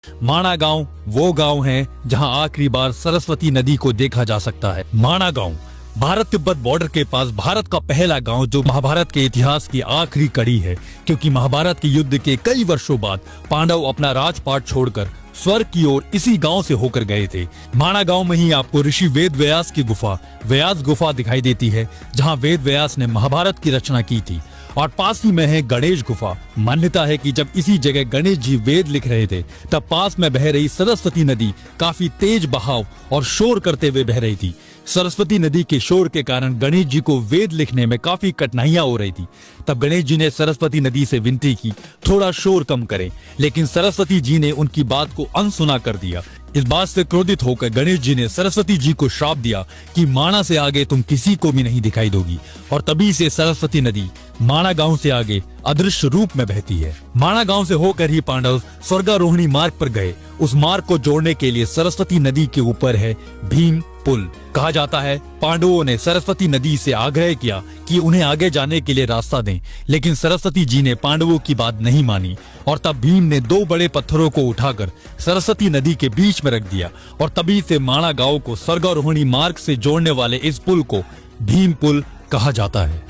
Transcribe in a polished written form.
माणा गांव वो गांव है जहां आखिरी बार सरस्वती नदी को देखा जा सकता है। माणा गांव भारत तिब्बत बॉर्डर के पास भारत का पहला गांव जो महाभारत के इतिहास की आखिरी कड़ी है, क्योंकि महाभारत के युद्ध के कई वर्षों बाद पांडव अपना राजपाट छोड़कर स्वर्ग की ओर इसी गांव से होकर गए थे। माणा गांव में ही आपको ऋषि वेद व्यास की गुफा व्यास गुफा दिखाई देती है, जहां वेद व्यास ने महाभारत की रचना की थी। और पास ही में है गणेश गुफा। मान्यता है कि जब इसी जगह गणेश जी वेद लिख रहे थे, तब पास में बह रही सरस्वती नदी काफी तेज बहाव और शोर करते हुए बह रही थी। सरस्वती नदी के शोर के कारण गणेश जी को वेद लिखने में काफी कठिनाइयां हो रही थी। तब गणेश जी ने सरस्वती नदी से विनती की थोड़ा शोर कम करें, लेकिन सरस्वती जी ने उनकी बात को अनसुना कर दिया। इस बात से क्रोधित होकर गणेश जी ने सरस्वती जी को श्राप दिया कि माणा से आगे तुम किसी को भी नहीं दिखाई दोगी। और तभी से सरस्वती नदी माणा गांव से आगे अदृश्य रूप में बहती है। माणा गांव से होकर ही पांडव स्वर्गारोहिणी मार्ग पर गए। उस मार्ग को जोड़ने के लिए सरस्वती नदी के ऊपर है भीम पुल। कहा जाता है पांडवों ने सरस्वती नदी से आग्रह किया कि उन्हें आगे जाने के लिए रास्ता दें, लेकिन सरस्वती जी ने पांडवों की बात नहीं मानी। और तब भीम ने 2 बड़े पत्थरों को उठाकर सरस्वती नदी के बीच में रख दिया। और तभी से माणा गांव को स्वर्गारोहिणी मार्ग से जोड़ने वाले इस पुल को भीम पुल कहा जाता है।